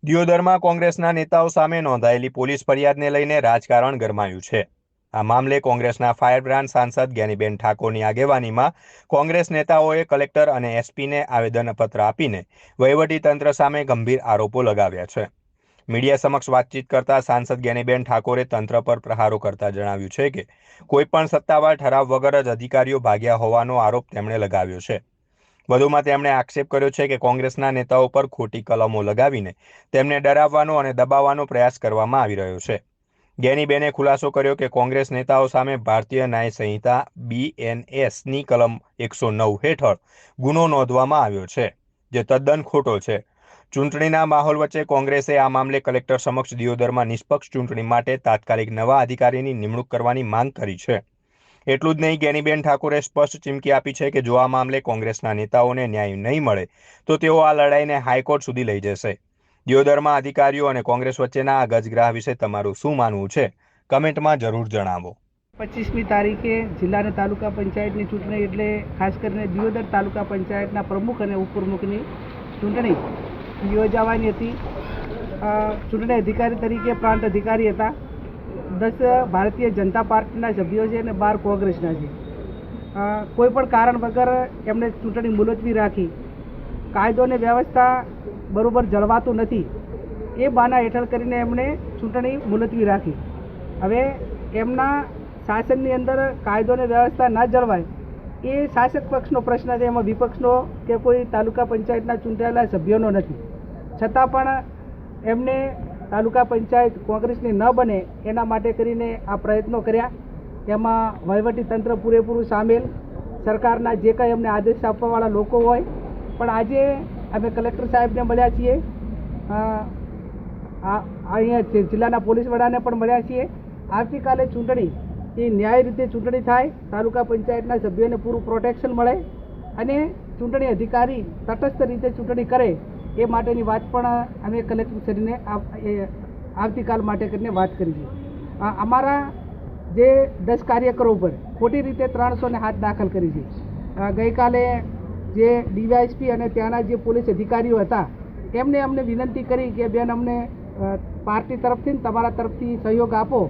દિયોદરમાં કોંગ્રેસના નેતાઓ સામે નોંધાયેલી પોલીસ ફરિયાદને લઈને રાજકારણ ગરમાયું છે. આ મામલે કોંગ્રેસના ફાયર બ્રાન્ડ સાંસદ જ્ઞાનીબેન ઠાકોરની આગેવાનીમાં કોંગ્રેસ નેતાઓએ કલેક્ટર અને એસપીને આવેદનપત્ર આપીને વહીવટીતંત્ર સામે ગંભીર આરોપો લગાવ્યા છે. મીડિયા સમક્ષ વાતચીત કરતા સાંસદ જ્ઞાનીબેન ઠાકોરે તંત્ર પર પ્રહારો કરતા જણાવ્યું છે કે કોઈપણ સત્તાવાર ઠરાવ વગર જ અધિકારીઓ ભાગ્યા હોવાનો આરોપ તેમણે લગાવ્યો છે. વધુમાં તેમણે આક્ષેપ કર્યો છે કે કોંગ્રેસના નેતાઓ પર ખોટી કલમો લગાવીને તેમને ડરાવવાનો અને દબાવવાનો પ્રયાસ કરવામાં આવી રહ્યો છે. જ્ઞાનીબેને ખુલાસો કર્યો કે કોંગ્રેસ નેતાઓ સામે ભારતીય ન્યાય સંહિતા BNSની કલમ 109 હેઠળ ગુનો નોંધવામાં આવ્યો છે, જે તદ્દન ખોટો છે. ચૂંટણીના માહોલ વચ્ચે કોંગ્રેસે આ મામલે કલેક્ટર સમક્ષ દિયોદરમાં નિષ્પક્ષ ચૂંટણી માટે તાત્કાલિક નવા અધિકારીની નિમણૂક કરવાની માંગ કરી છે. એટલું જ નહીં, જ્ઞાનીબેન ઠાકોરે સ્પષ્ટ ચીમકી આપી છે કે જો આ મામલે કોંગ્રેસના નેતાઓને ન્યાય નહીં મળે તો તેઓ આ લડાઈને હાઈકોર્ટ સુધી લઈ જશે. દિયોદરમાં અધિકારીઓ અને કોંગ્રેસ વચ્ચેના આ ગજગ્રાહ વિશે તમારું શું માનવું છે? કમેન્ટમાં જરૂર જણાવો. 25મી તારીખે જિલ્લા અને તાલુકા પંચાયતની ચૂંટણી એટલે ખાસ કરીને દિયોદર તાલુકા પંચાયતના પ્રમુખ અને ઉપપ્રમુખની ચૂંટણી યોજાવાની હતી. ચૂંટણી અધિકારી તરીકે પ્રાંત અધિકારી હતા. 10 ભારતીય જનતા પાર્ટીના સભ્યો છે અને 12 કોંગ્રેસના છે. કોઈ પણ કારણ વગર એમણે ચૂંટણી મુલતવી રાખી. કાયદો અને વ્યવસ્થા બરાબર જળવાતું નથી એ બહાના હેઠળ કરીને એમણે ચૂંટણી મુલતવી રાખી. હવે એમના શાસનની અંદર કાયદો અને વ્યવસ્થા ના જળવાય એ શાસક પક્ષનો પ્રશ્ન છે, એમાં વિપક્ષનો કે કોઈ તાલુકા પંચાયતના ચૂંટાયેલા સભ્યોનો નથી. છતાં પણ એમને તાલુકા પંચાયત કોંગ્રેસની ન બને એના માટે કરીને આ પ્રયત્નો કર્યા. એમાં વહીવટીતંત્ર પૂરેપૂરું સામેલ, સરકારના જે કંઈ એમને આદેશ આપવાવાળા લોકો હોય. પણ આજે અમે કલેક્ટર સાહેબને મળ્યા છીએ, અહીંયા જિલ્લાના પોલીસ વડાને પણ મળ્યા છીએ. આવતીકાલે ચૂંટણી એ ન્યાય રીતે ચૂંટણી થાય, તાલુકા પંચાયતના સભ્યોને પૂરું પ્રોટેક્શન મળે અને ચૂંટણી અધિકારી તટસ્થ રીતે ચૂંટણી કરે એ માટેની વાત પણ અમે કલેક્ટરશ્રીને આવતીકાલ માટે કરીને વાત કરી છે. અમારા જે 10 કાર્યકરો ઉપર ખોટી રીતે 307 દાખલ કરી છે. ગઈકાલે જે ડીવાયએસપી અને ત્યાંના જે પોલીસ અધિકારીઓ હતા એમને અમને વિનંતી કરી કે બેન અમને પાર્ટી તરફથી તમારા તરફથી સહયોગ આપો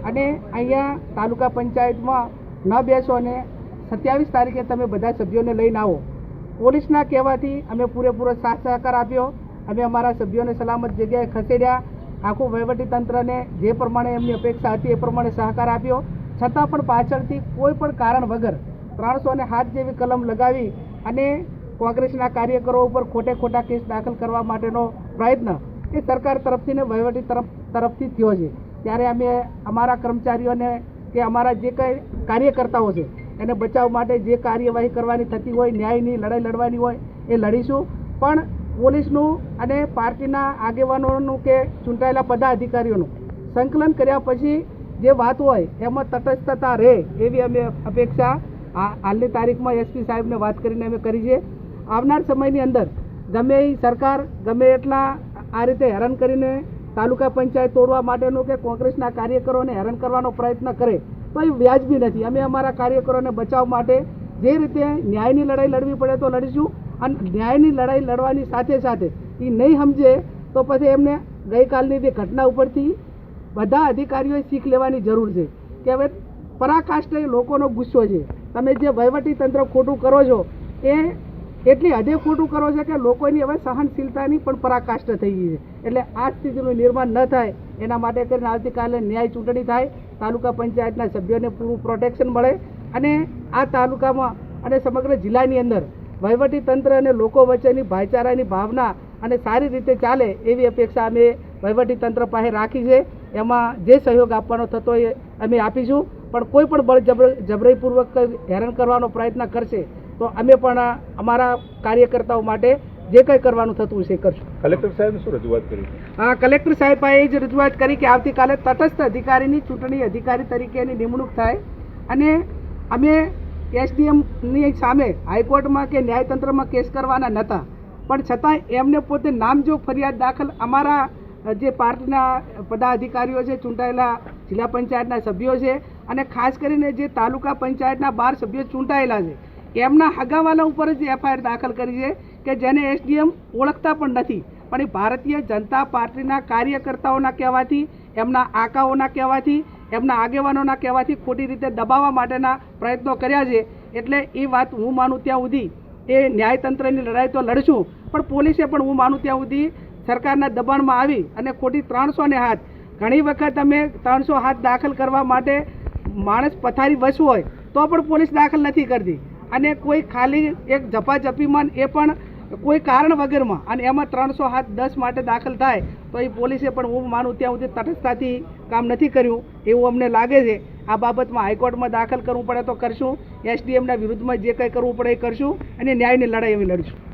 અને અહીંયા તાલુકા પંચાયતમાં ન બેસો અને 27 તારીખે તમે બધા સભ્યોને લઈને આવો. પોલીસના કહેવાથી અમે પૂરેપૂરો સાથ સહકાર આપ્યો. અમે અમારા સભ્યોને સલામત જગ્યાએ ખસેડ્યા. આખું વહીવટીતંત્રને જે પ્રમાણે એમની અપેક્ષા હતી એ પ્રમાણે સહકાર આપ્યો. છતાં પણ પાછળથી કોઈ પણ કારણ વગર 307 જેવી કલમ લગાવી અને કોંગ્રેસના કાર્યકરો ઉપર ખોટા કેસ દાખલ કરવા માટેનો પ્રયત્ન એ સરકાર તરફથી ને વહીવટી તરફથી થયો છે. ત્યારે અમે અમારા કર્મચારીઓને કે અમારા જે કંઈ કાર્યકર્તાઓ છે એને બચાવ માટે જે કાર્યવાહી કરવાની થતી હોય, ન્યાયની લડાઈ લડવાની હોય એ લડીશું. પણ પોલીસનું અને પાર્ટીના આગેવાનોનું કે ચૂંટાયેલા પદાધિકારીઓનું સંકલન કર્યા પછી જે વાત હોય એમાં તટસ્થતા રહે એવી અમે અપેક્ષા હાલની તારીખમાં એસપી સાહેબને વાત કરીને અમે કરી છે. આવનાર સમયની અંદર ગમે એ સરકાર ગમે એટલા આ રીતે હેરાન કરીને તાલુકા પંચાયત તોડવા માટેનું કે કોંગ્રેસના કાર્યકરોને હેરાન કરવાનો પ્રયત્ન કરે તો એ વ્યાજબી નથી. અમે અમારા કાર્યકરોને બચાવ માટે જે રીતે ન્યાયની લડાઈ લડવી પડે તો લડીશું અને ન્યાયની લડાઈ લડવાની સાથે સાથે એ નહીં સમજે તો પછી એમને ગઈકાલની જે ઘટના ઉપરથી બધા અધિકારીઓએ શીખ લેવાની જરૂર છે કે હવે પરાકાષ્ઠે લોકોનો ગુસ્સો છે. તમે જે વહીવટીતંત્ર ખોટું કરો છો એ એટલી હદે ખોટું કરો છો કે લોકોની હવે સહનશીલતાની પણ પરાકાષ્ઠ થઈ ગઈ છે. એટલે આ સ્થિતિનું નિર્માણ ન થાય એના માટે કરીને આવતીકાલે ન્યાય ચૂંટણી થાય, તાલુકા પંચાયતના સભ્યોને પૂરું પ્રોટેક્શન મળે અને આ તાલુકામાં અને સમગ્ર જિલ્લાની અંદર વહીવટીતંત્ર અને લોકો વચ્ચેની ભાઈચારાની ભાવના અને સારી રીતે ચાલે એવી અપેક્ષા અમે વહીવટીતંત્ર પાસે રાખી છે. એમાં જે સહયોગ આપવાનો થતો હોય અમે આપીશું. પણ કોઈ પણ જબરજસ્તીપૂર્વક હેરાન કરવાનો પ્રયત્ન કરશે તો અમે પણ અમારા કાર્યકર્તાઓ માટે જે કંઈ કરવાનું થતું હશે કરશું. કલેક્ટર સાહેબે શું રજૂઆત કરી? કલેક્ટર સાહેબ પાસે એ જ રજૂઆત કરી કે આવતીકાલે તટસ્થ અધિકારીની ચૂંટણી અધિકારી તરીકેની નિમણૂક થાય અને અમે એસડીએમની સામે હાઈકોર્ટમાં કે ન્યાયતંત્રમાં કેસ કરવાના નહોતા. પણ છતાં એમને પોતે નામજોગ ફરિયાદ દાખલ અમારા જે પાર્ટીના પદાધિકારીઓ છે, ચૂંટાયેલા જિલ્લા પંચાયતના સભ્યો છે અને ખાસ કરીને જે તાલુકા પંચાયતના 12 સભ્યો ચૂંટાયેલા છે એમના હગાવાલા ઉપર જ એફઆઈઆર દાખલ કરી છે કે જેને એસડીએમ ઓળખતા પણ નથી પણ એ ભારતીય જનતા પાર્ટીના કાર્યકર્તાઓના કહેવાથી, એમના આકાઓના કહેવાથી, એમના આગેવાનોના કહેવાથી ખોટી રીતે દબાવવા માટેના પ્રયત્નો કર્યા છે. એટલે એ વાત હું માનું ત્યાં સુધી એ ન્યાયતંત્રની લડાઈ તો લડશું, પણ પોલીસે પણ હું માનું ત્યાં સુધી સરકારના દબાણમાં આવી અને ખોટી 300 ને હાથ, ઘણી વખત અમે 300 હાથ દાખલ કરવા માટે માણસ પથારી વસ હોય તો પણ પોલીસ દાખલ નથી કરતી, અને કોઈ ખાલી એક ઝપાઝપીમાં એ પણ કોઈ કારણ વગરમાં, અને એમાં 300 હાથ 10 માટે દાખલ થાય તો એ પોલીસે પણ હું માનું ત્યાં સુધી તટસ્થતાથી કામ નથી કર્યું એવું અમને લાગે છે. આ બાબતમાં હાઈકોર્ટમાં દાખલ કરવું પડે તો કરશું, એસડીએમના વિરુદ્ધમાં જે કંઈ કરવું પડે એ કરશું, અને ન્યાયની લડાઈ અમે લડીશું.